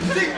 Jadi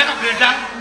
kok gendang.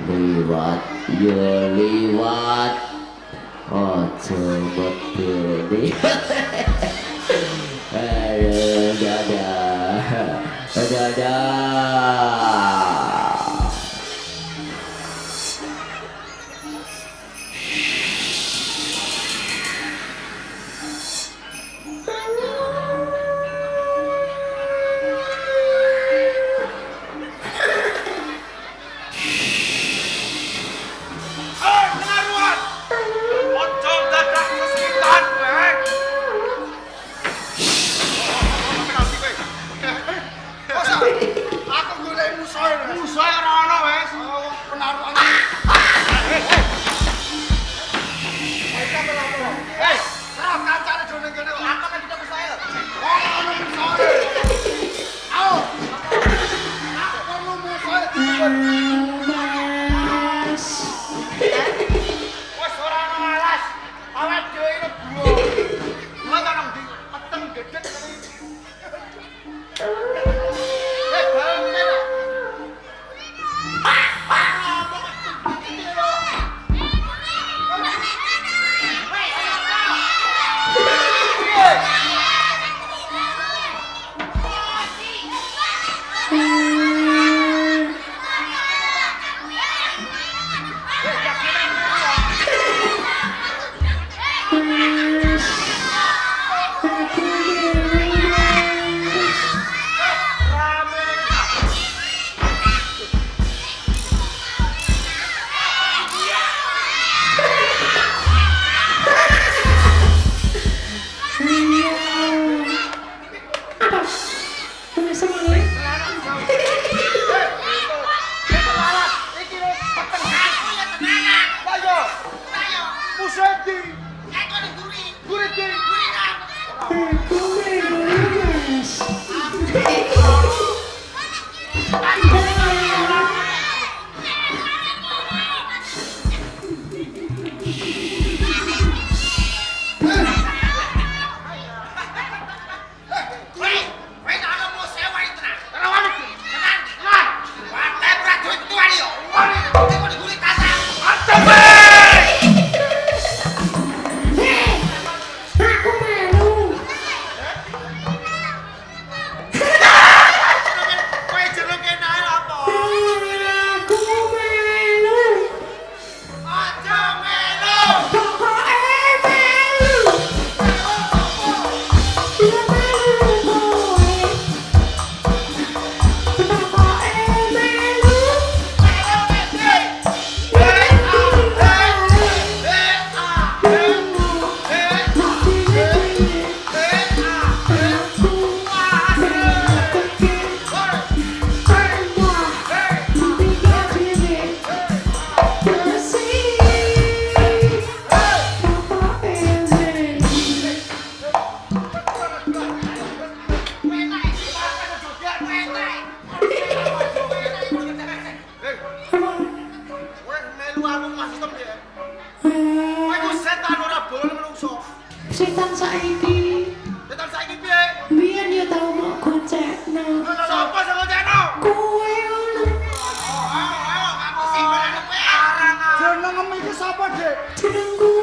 Liwat ya liwat ojo medeni dadah Setan saiki. Setan saiki piye? Biyen ya tau mau gocekno. Sopo sing ngocekno? Kowe ngono. Ayo, kamu sing bener kowe arang. Jenengmu iki sapa, Dik? Jenengku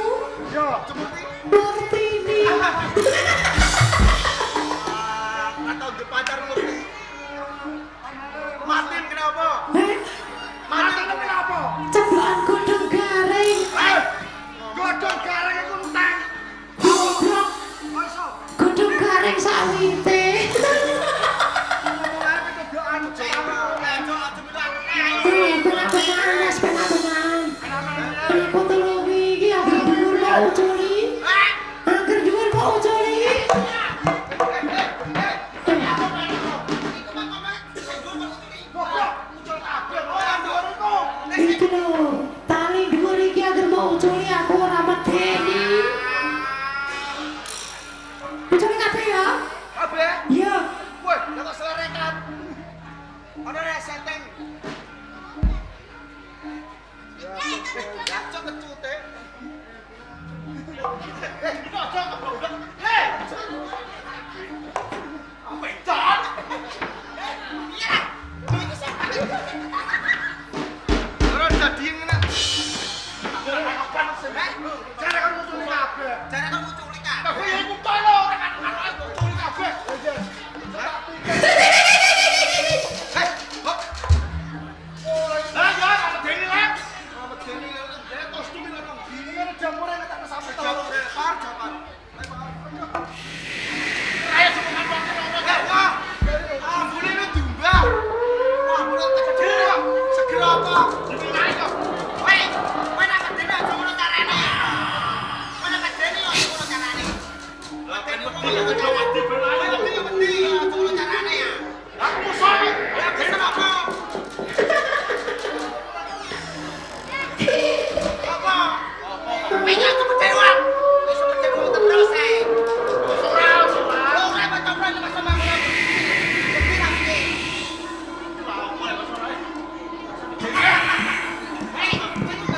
Yo, seperti Martini. atau di pacar ngerti. Martin kenapa? Martin kenapa? Ceblokan godhong garing. Godhong garing iku enteng. Goblok. Masa? Godhong garing sawite. Mulai kedodokan Jawa. Ayo aja bilang. Benar-benar mas benar-benar. Aku tolong iki aku dulu mau uculi. Angger dhuwur kok uculi. Iki lho, tali dhuwur iki uculi aku ora medeni. Uculi kabeh ya? Kabeh. Iya. Woi, lah kok selerekan. Ana rek seteng. Ya, cocok kecute. Cocok goblok. Hei. Apa itu? Iya. Iki siapa? Ora dadi ngene. Apa maksud? Jare kan muncul kabeh. Jare kan muncul kabeh. Tapi ya iku to lho, kan muncul kabeh. Hei, kok? Lah ya, apa dene lah? Apa dene lah? Kostum ini nang bini kan jamure nek tak sampe to. Japan. Ayo semangat waktu ora. Ambune lu diumbah. Ambune tegede. Segera apa? Diminai kok. Woi, kowe nak kedene aja ngono carane. Kowe nak kedene aja ngono carane. Lah ben wedi ya kok wedi benae. Wedi ya ngono carane ya. Aku musuh. Ya ben apa? Apa? Kowe ya kepedean. Wis kepedean terus ae. Ora apa coba ini mas sama aku. Tapi lagi. Apa ya mas ora? Hei, kowe juga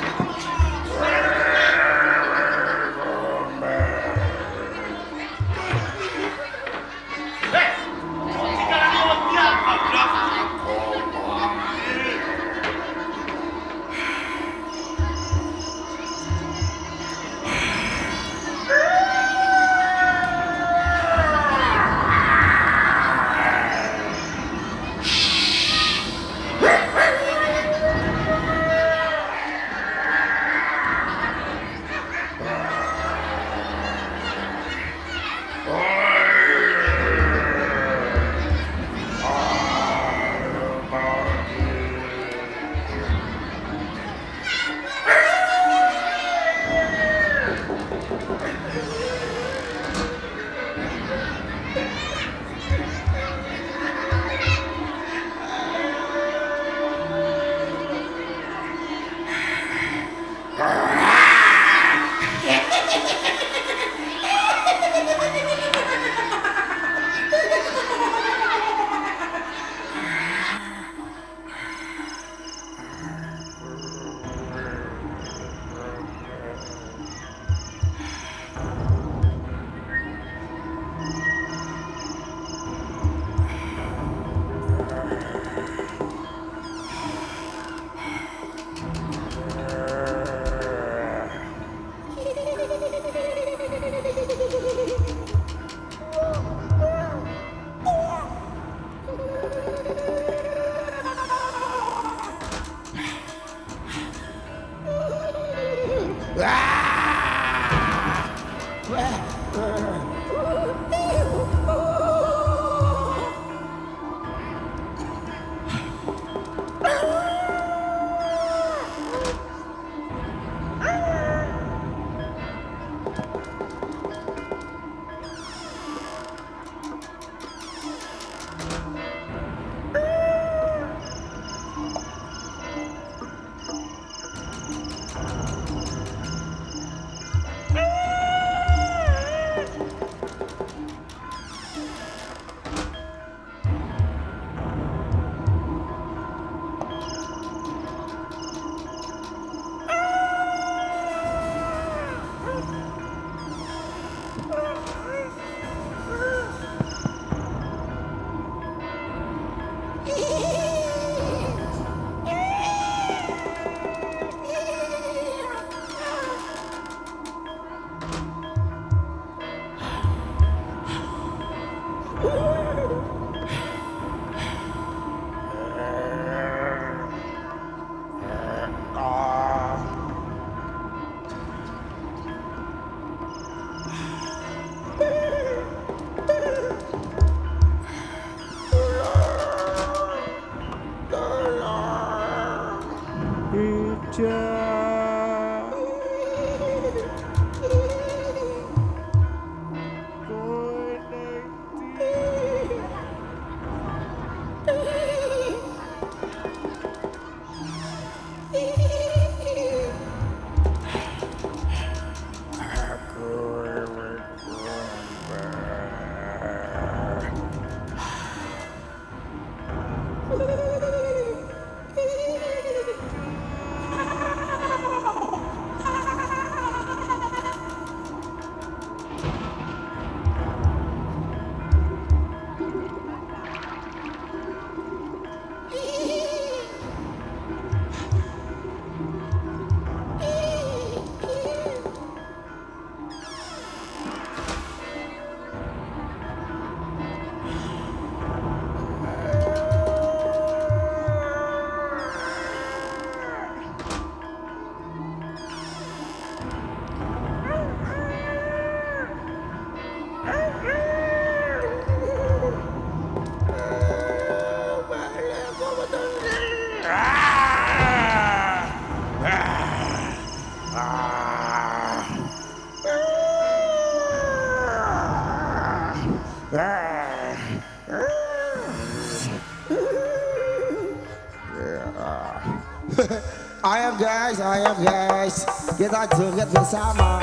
ayo guys, kita joget bersama.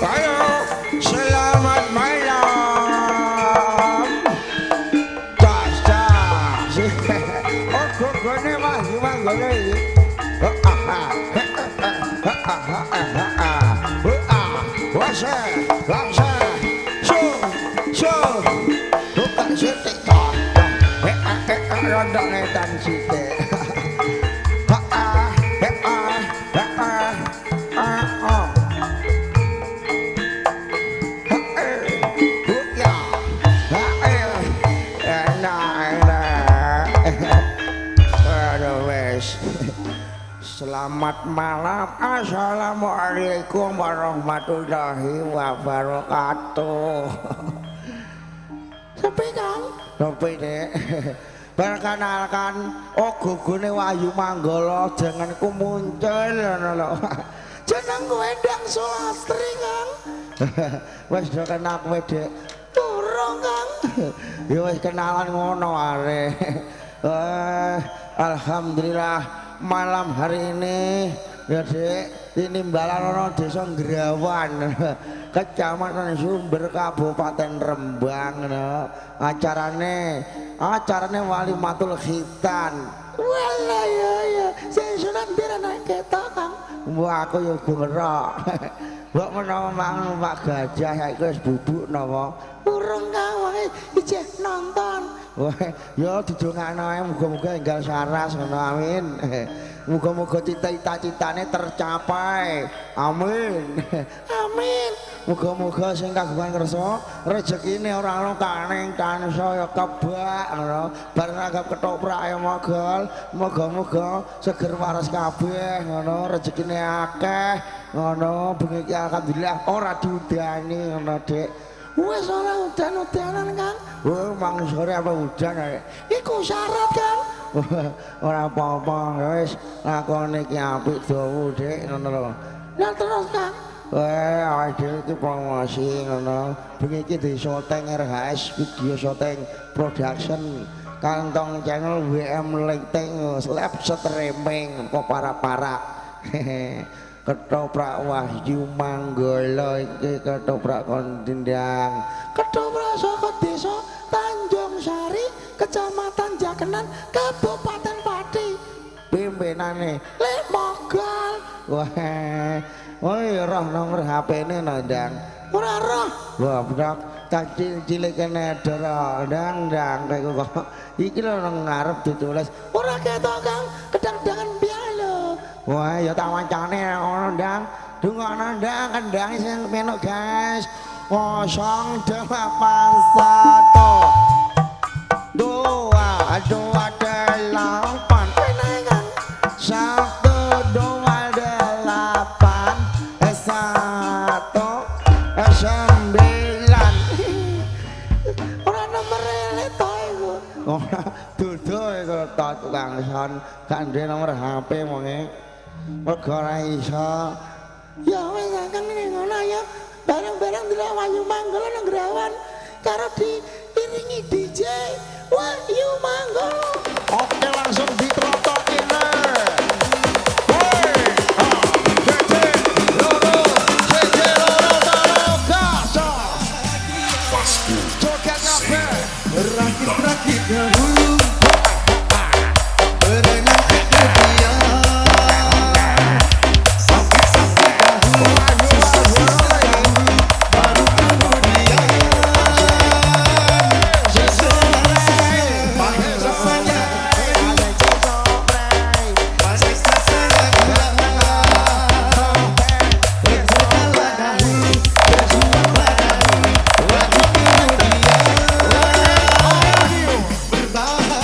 Ayo, selamat malam. Das. Oh, gone mah gimana ini? Rondok netan sithik. Selamat malam, assalamualaikum warahmatullahi wabarakatuh. Sepi Kang? Sepi dek. Perkenalkan, gugune Wahyu Manggala, jenengku muncul lho. Jenengku Endang Sulastri Kang. Wis do kenal kowe dek. Durung Kang. Ya wis kenalan ngono arek. Alhamdulillah malam hari ini ya dek tinimbalan ana desa Ngrawan Kecamatan Sumber Kabupaten Rembang no. acarane Walimatul Khitan. Walah ya sing sunat pirana ketok Kang. Wah aku ya ngerok. Mbok menawa mangan Pak Gajah saiki wis bubuk napa? Urung Kang wae ijeh nonton. Wah, ya didongakno ae muga-muga enggal saras ngono amin. Muga-muga cita-citane tercapai. Amin. Amin. Muga-muga sing kagungan kersa rezekine ora ana kaning tansaya kebak ngono. Bar nanggap ketoprak ya mogol. Muga-muga seger waras kabeh ngono, rezekine akeh ngono. Bengi iki alhamdulillah ora diudani ngono, Dik. Wes ora udan-udanan Kang. Oh, mang sore apa udan ae. Iku syarat Kang. Ora apa-apa wis lakone iki apik dawu Dik ngono lho. Lah terus Kang. Awake iki promosi ngono. Bengi iki di syuting RHS Video Shooting Production. Kantong channel WM Lighting Slap Streaming kok para-para. Ketoprak Wahyu Manggala iki ketoprak kondindang. Ketoprak saka desa Tanjung Sari, Kecamatan Jakenan, Kabupaten Pati. Pimpinane Lek Mogol. Wah. Oi roh nomor HP-ne Ndang. Ora roh. Wah, bedak cacing cilik kene dara ndang kaya kok. Iki lho nang ngarep ditulis. Ora ketok Kang, kedang-dangan biar lho. Wah, ya tak wancane ngono Ndang. Dungono Ndang kendhange sing penuk guys. 081 228 penengan 128 9 ora nomor leto iku ora dudu iku tok tukang son gak ndek nomor HP monge mergo ora iso ya wis kan ngono ya bareng-bareng delok Wahyu Manggala nang Grawan karo diiringi DJ Wahyu Manggala. Oke langsung ditrotokin rakit dahulu berenang kemudian sakit dahulu baru kemudian sesuai pakai rasanya masih sasana kurang berjuanglah dahulu berjuanglah dahulu baru kemudian bertahan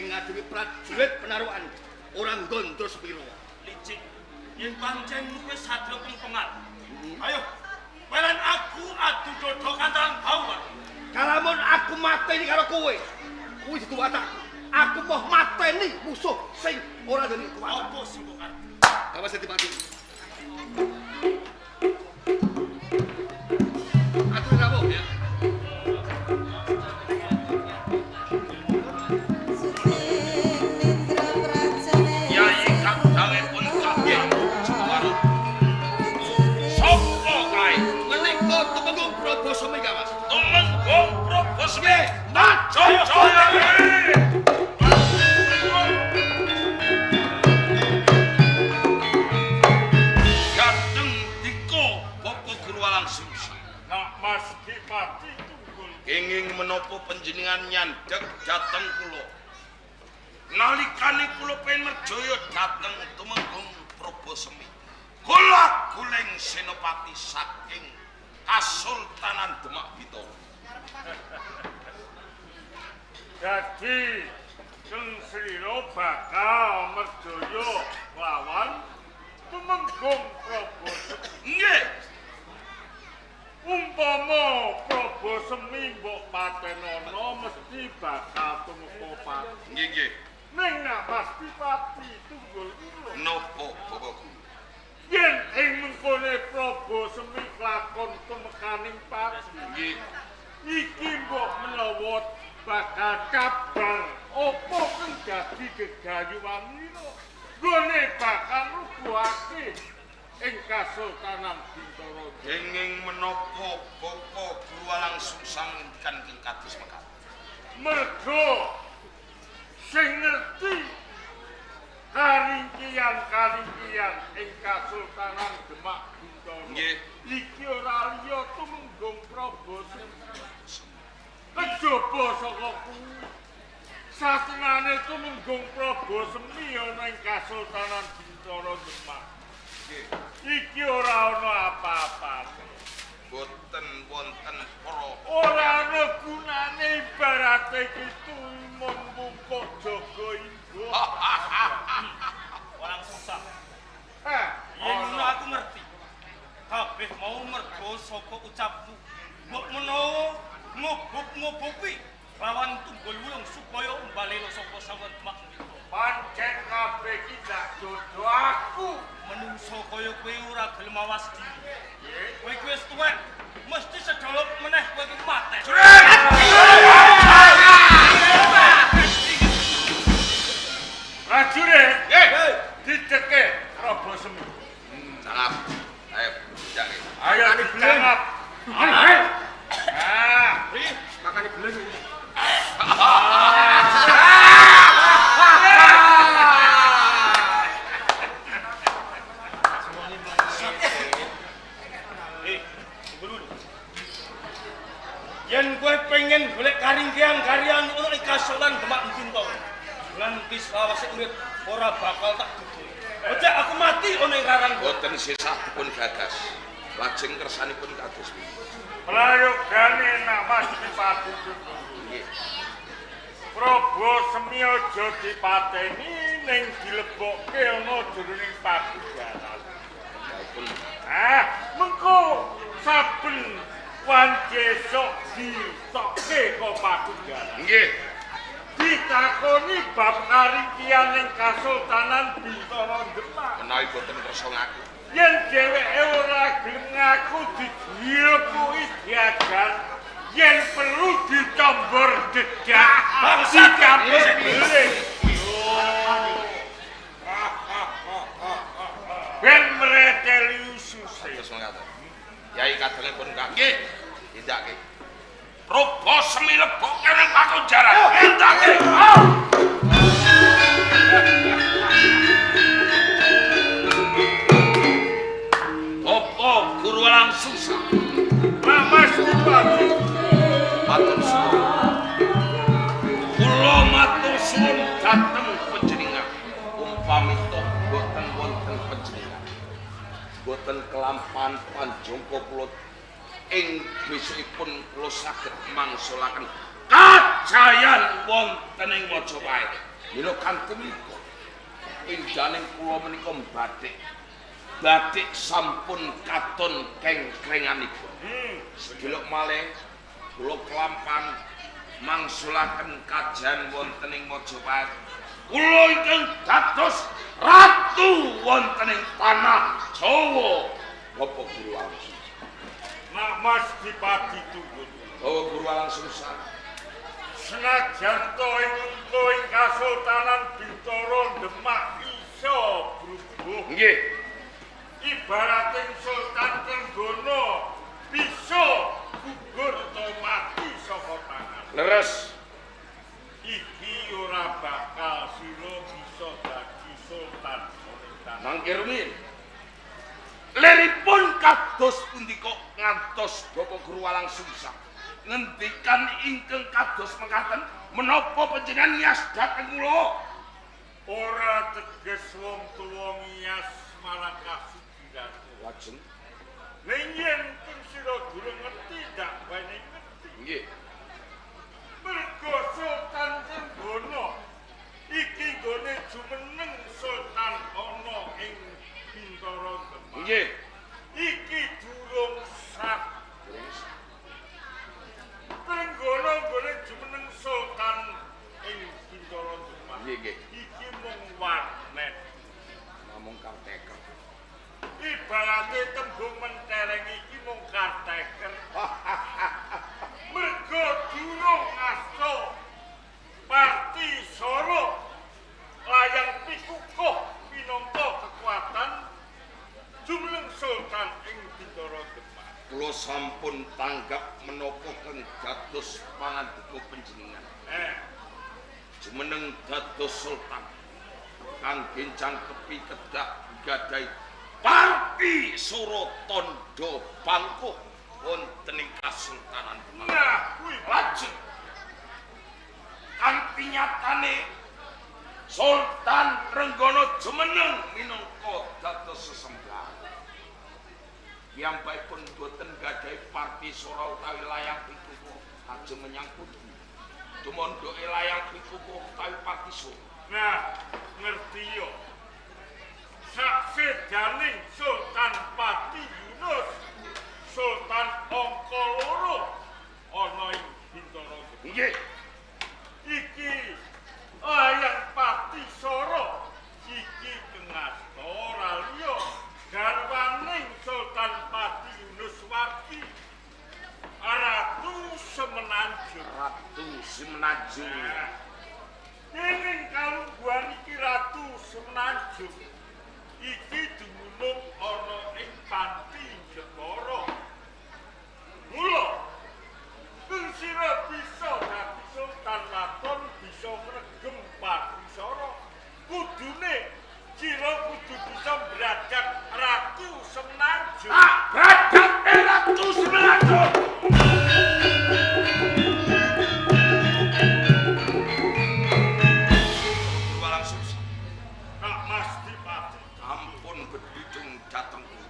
ngadepi prajurit penaruhan orang gondo sepiro. Licik, yen pancen wis sadya pengpengat. Ayo, pelan aku adu dodokan dalam bawah. Kalamun aku mateni karo kowe, kuwi dudu watakku. Aku mau mateni musuh sing ora duweni kuwatan. Apa sing kok arep? Awas dipati. Atur rawuh ya. Yai kadangé pun kabeh Jawara. Sopo kae? Menika Tumenggung Prabasmi Mas. Tumenggung Prabasmi. Jaya-jaya. Gateng diko Bapak Guru Walang Sungsang. Nak Mas Dipati Tunggul Kenging menapa panjenengan nyandhek dhateng kula. Nalikane kula pengen merjaya dhateng Tumenggung Prabasmi. Kula guling senopati saking Kasultanan Demak Bintoro. jadi Keng Slira bakal merjaya lawan Tumenggung Prabasmi. Nggih, Umpama Prabasmi mbok patenana mesti bakal tumeka pati. nggih nggih. Ning nak Mas Dipati Tunggul kula Napa Bapak Guru? yen ing mengkone Prabasmi kelakon tumekaning pati. Nggih. Iki mbok menawa bakal cabang opo kang dadi gegayuhan nira gone bakal nubuhake ing Kasultanan Bintoro. Kenging menapa Bapak Guru Walang Sungsang ngendikan ing kados mekaten? Mergo sing ngerti karingkian ing Kasultanan Demak Bintoro Nggih. iki ora liya Tumenggung Prabasmi. Kejaba saka kuwi sasenane Tumenggung Prabasmi ana ing Kasultanan Bintoro Demak. Nggih. Iki ora ana apa-apane. Boten wonten para Ora ana gunane ibarate kitu mun mungkok jaga ibu. Walang Sungsang. Yen Yen aku ngerti. Kabeh mau mergo saka ucapmu. Mbok menawa ngobok-ngoboki lawan Tunggul Wulung supaya mbaleno saka sawen Demak Bintoro. pancen kabeh iki dak dodo aku. Menungso kaya kowe ora gelem awas diri. Kowe wis tuwek, mesti sedolop meneh kowe iki mate. Prajurit, diceke Prabasmi. Sangap. Ayo, jake. Ayo ditangkap. Ayo. Ah, Makane belen. Yen kowe pengen golek karingkian-karyan ana ing Kasultanan Demak Bintoro, nganti selawase urip ora bakal tak dudul. Ojek aku mati ana ing rarang. Boten sisah dipun gagas. Lajeng kersanipun kados pundi? prayogane nak Mas Dipati Tunggul. Nggih. Prabasmi aja dipateni ning dilebokke ana jroning pakujaran. Sampun. Mengko saben wancesuk ditokke kok pakujaran. Nggih. Ditakoni bab karingkian ing Kasultanan Bintoro Demak. Menawi boten kersa ngaku. Yen dheweke ora gelem ngaku dijepuki diajar, yen perlu ditombor dedak, dicabut beling. Ben mreteli ususe. Terus mengatakan, Yai kadangipun kaki, tindake. Prabasmi lebokke ning pakujaran. Tindake. Apa Guru Walang Sungsang? Mas Dipati, Matur suwun. Kula matur suwun dhateng panjenengan. Umpami toh boten wonten panjenengan, boten kelampan panjangka kula ing besokipun kula saged mangsulaken kajayan wonten ing Majapahit. Mila kanthi menika pindaning kula menika batik sampun katon kengkrenganipun. Sedelok malih kula kelampan mangsulaken kajan wonten ing Majapahit. Kula ingkang dados ratu wonten ing tanah Jawa. Bapak Guru Langsung. Nak Mas Dipati Tunggun. Bapak Guru Langsung sak. Senajan to ing Kasultanan Bintoro Demak iso brubuh. Nggih. Ibarating Sultan Trenggono bisa gugur utawa mati saka tangan. Leres. Iki ora bakal sira bisa dadi sultan Sultan. Mangke rumiyin. Leripun kados pundi kok ngantos Bapak Guru Walang Sungsang ngendikan ingkang kados mekaten menapa panjenengan nias dhateng kula? Ora teges wong tuwa nias marang kasugiran. Lajeng ning yen sira durung ngerti dak wene ngerti. Nggih. Mergo Sultan Trenggono iki gone jumeneng sultan ana ing Bintoro Demak. Nggih. Iki durung sah. Trenggono gone jumeneng sultan ing Bintoro Demak. Nggih. Iki mung warnet. Namung karteker. Ibarate tembung mentereng iki mung karteker. Mergo durung ngaso Parti Soro layang pikukuh minangka kekuatan jumeneng sultan ing Bintoro Demak. Kula sampun tanggap menapa kang dados pangandika panjenengan. Jumeneng dados sultan kang gencang kepi kedah gadai Parti Soro Tondo Bangkuh wonten ing Kasultanan Demak. Nah, kuwi lajeng kanthi nyatane Sultan Trenggono jumeneng minangka dados sesembah. Piyambakipun boten gadhahi parti sora utawi layang pikukuh ajeng menyang pundi. Tumondoke layang pikukuh utawi parti sora. Nah, ngerti yo. Saksedaning Sultan Pati Yunus, Sultan Angka loro ana ing Bintoro. Nggih. Iki layang Pati Soro iki kengasta ora liya garwaning Sultan Pati Yunus Warki Ratu Semenanjung. Ratu Semenanjung. Ning kalungguhan iki Ratu Semenanjung iki dumunung ana ing Panti Jepara. Mula sira bisa dadi sultan laton bisa ngregem Parti Soro. Kudune sira kudu bisa brajak Ratu Semenanjung. Brajak Ratu Semenanjung. Walang Sungsang. Nak Mas Dipati ampun bedhidung dhateng kula.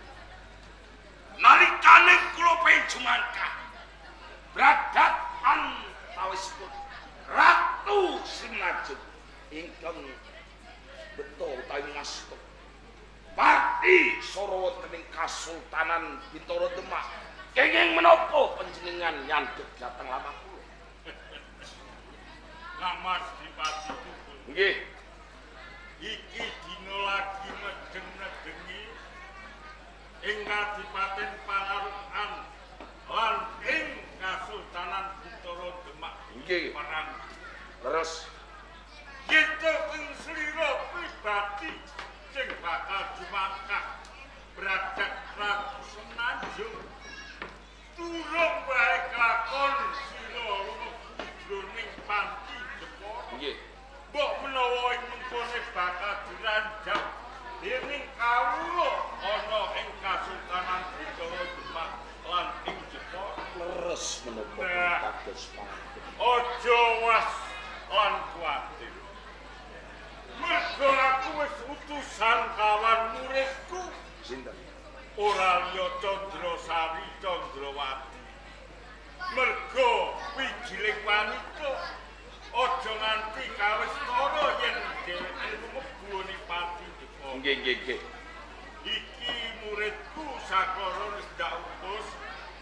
Nalikane kula penjumangkah bradat antawisipun Ratu Semenanjung ingkang beto utawi ngasta Parti Soro wonten ing Kasultanan Bintoro Demak. Kenging menapa panjenengan nyandhep dhateng lamah kula? Nah Mas Dipati Tunggun. Nggih. Iki dina lagi medeng-medengi ing Kadipaten Pangarukan lan ing Kasultanan Bintoro Demak. Nggih. Terus yen ing slira pribadi sing bakal jumangkah brajak Ratu Semenanjung turung wae kelakon sira jroning Panti Jepara. Nggih. Mbok menawa ing mengkone bakal diranjang dening kawula ana ing Kasultanan Bintoro Demak lan ing Jepara. Leres menapa kados pangandika. Aja was lan kuwatir. Mergo aku wis utusan kawan muridku. Sinten? Ora liya Candrasari Candrawati. Mergo wijiling wanita Aja nganti kawis tara yen dheweke mlebu ning pati Dika. Nggih. Iki muridku sakara wis dak utus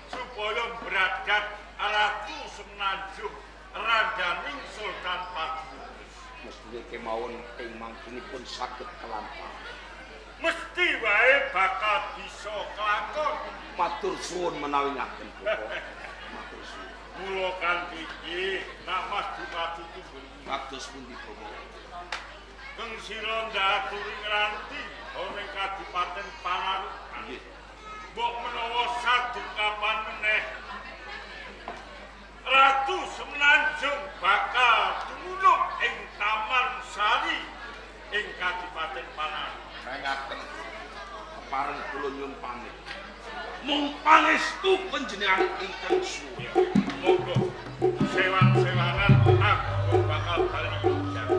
supaya bradat Ratu Semenanjung randaning Sultan Padus. Mesti kemawon ing mangkinipun saged kelampah. Mesti wae bakal bisa kelakon. Matur suwun menawi ngaten Bapak. Matur suwun. Mula kanthi iki nak Mas Bupati Tumbul Kados pundi Bapak? Keng sira ndaturi ngranti ora ing Kadipaten Panarukan. Nggih. Mbok menawa sadungkapan meneh Ratu Semenanjung bakal dumunung ing Taman Sari ing Kadipaten Panarukan. Ngaten. Pareng kula nyuwun pamit. Mung pangestu panjenengan ingkang suya. Monggo sewan-sewanan aku bakal bali ujar.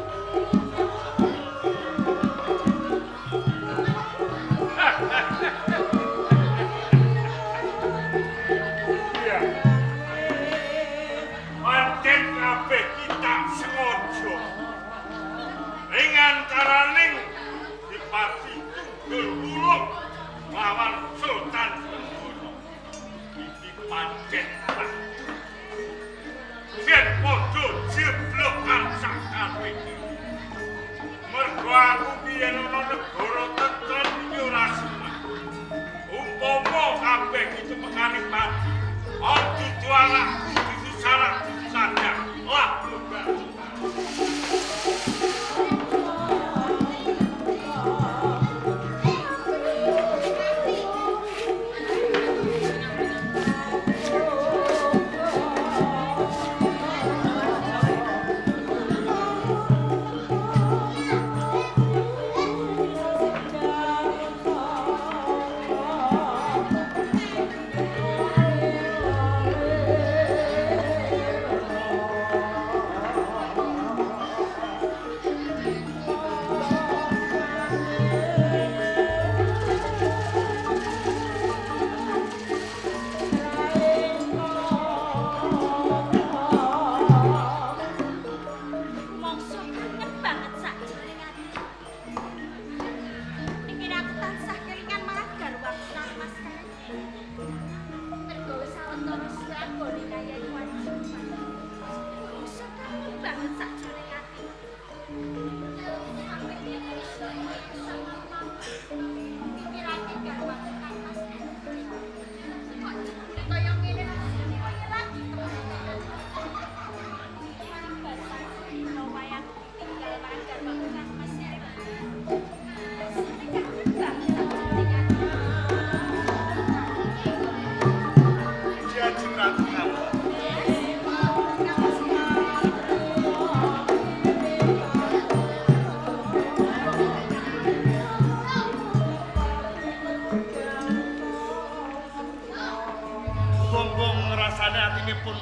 Iya. Pancen kabeh kita sengaja. Ing antaraning Dipati Tunggul Wulung lawan Sultan Trenggono. Iki pancen yen padha jeblokan sakabeh. Mergo aku biyen ana negara tentrem iki ora seneng. Umpama kabeh iki mekani pati, dudu anakku dudu salah dudu sadar. Lah blogak.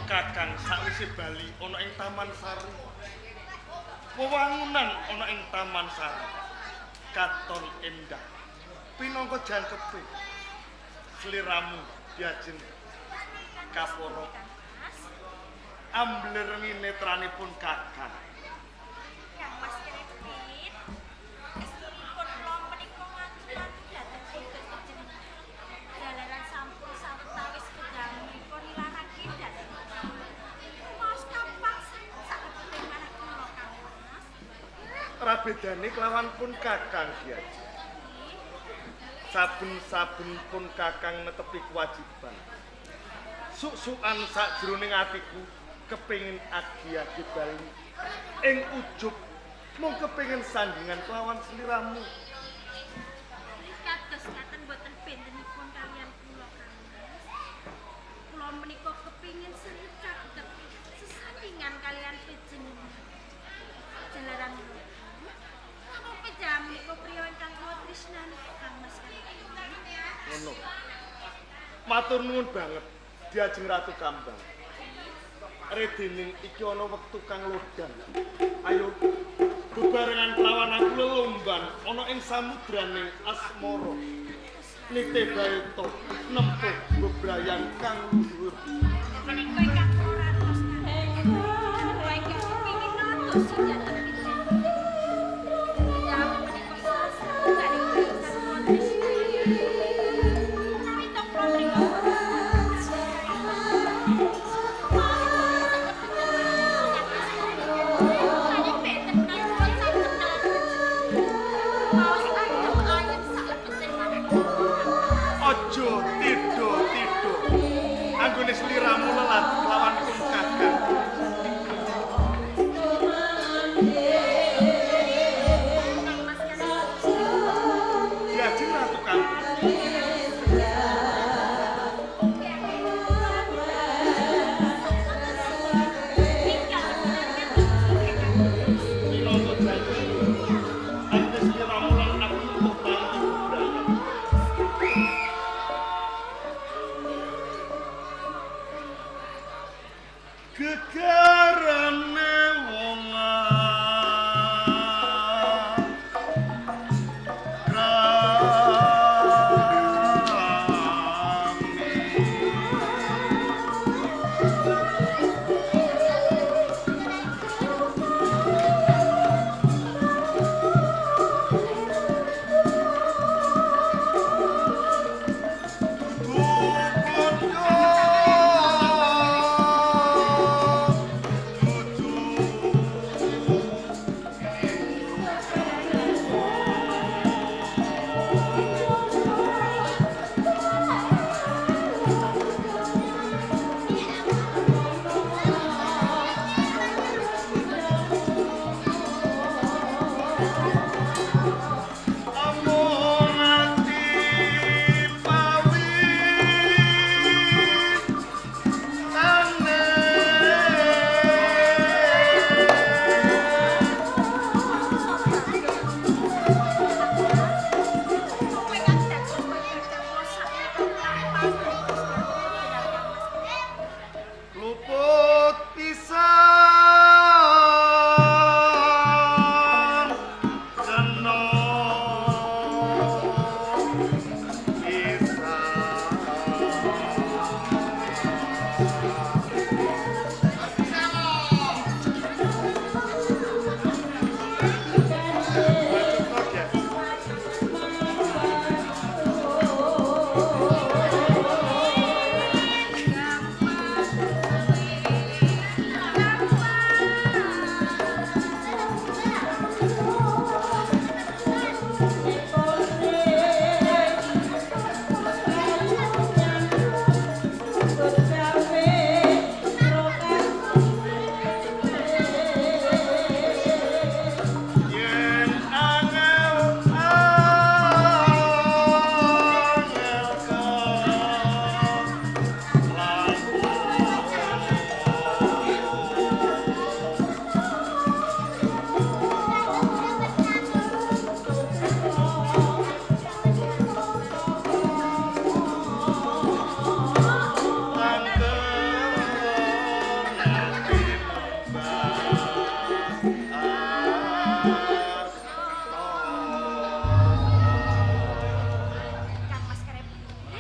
Kakang sakwise bali ana ing Taman Sari. Wewangunan ana ing Taman Sari katon endah. Pinangka jangkepe sliramu diajeng kaporo. Amblerengi netranipun Kakang. Kang Mas Krepit, estunipun kula menika ngaturkan dhateng Gusti Jenengan. Jalaran sampun sawetawis pedhanipun nilaraken dhateng. Mas kampang sakebete manah kula Kang Mas. Rabedane kelawan pun Kakang Diaji. Saben-saben pun Kakang netepi kewajiban. Suk-sukan sakjroning atiku kepingin agi-agi bali ing ujug mung kepingin sandingan kelawan sliramu. Kados ngaten boten bentenipun kaliyan kula Kang Mas. Kula menika kepingin caket sesandingan kaliyan panjenengan. Jalaran kula. Apa pejam menika priya ingkang kula tresnani Kang Mas. Ngono. Matur nuwun banget Diajeng Ratu Kambang. Redening iki ana wektu kang lodan. Ayo bebarengan kelawan aku lelomban ana ing samudraning asmara. Nite baeta nempuh bebrayan kang luhur. Menika ingkang kula rantos. Kula ingkang kepingin Ojo tido-tido. Anggone sliramu lelat lawan pun kakang. Diaji ratu kan. Minangka janji. Anggone sliramu lan aku untuk tangi budaya. Gegarane wong luput pisan jeno yen angel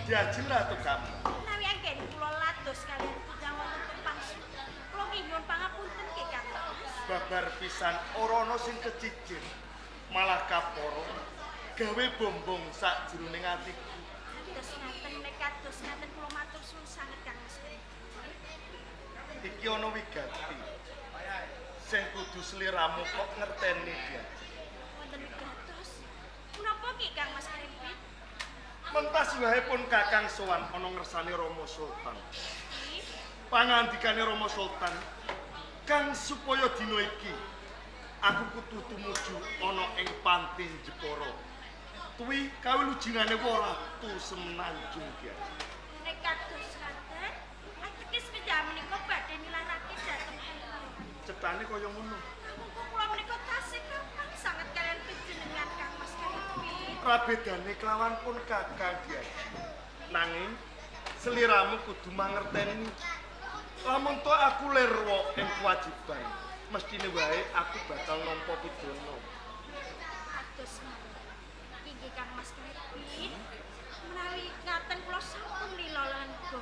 Diaji ratu kamu. Menawi anggen kula lados kalian kujang wonten pepangsu. Kula nyuwun pangapunten nggih Kang Mas. Babar pisan ora ana sing kecicir. Malah kaporo gawe bombong sak jroning atiku. Kados ngaten nek kados ngaten kula matur suwun sanget Kang Mas. Iki ana wigati. Sing kudu sliramu kok ngerteni dia. Wonten wigatos. Punapa nggih Kang Mas Krempit? Mentas wae pun Kakang sowan ana ngersane Rama Sultan. Pangandikane Rama Sultan, kang supaya dina iki aku kudu tumuju ana ing Panti Jepara. Kuwi kawilujengane Ratu Semenanjung ki. Nek kados ngaten, ateges menika menika badhe nilarake dhateng kula. Cetane kaya ngono. Kula menika tasih kapan sanget kalian panjenengan Kang Mas Krempit. Prabedane kelawan pun Kakang Diaji. Nanging sliramu kudu mangerteni. Lamun to aku lerwa ing kewajiban, mestine wae aku bakal nampa pidana. Kados inggih Kang Mas Krempit. Menawi ngaten kula sampun lila lan go.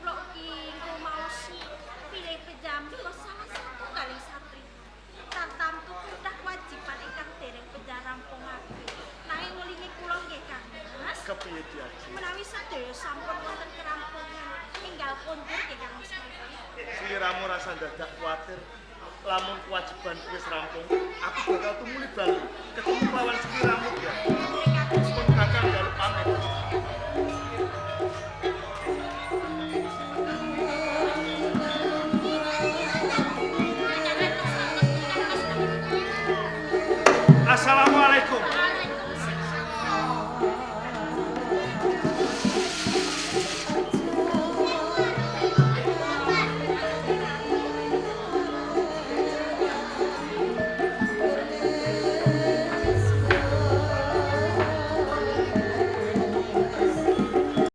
Kula ugi nggo maos pilih pejam kula salah satu kali satri. kepiye Ki Haji? Menawi sedaya sampun wonten kerampungan enggal kondur ingkang mesti. Sliramu rasa dadak kuwatir. Lamun kewajiban wis rampung, aku bakal tumuli bali ketemu lawan sliramu ya.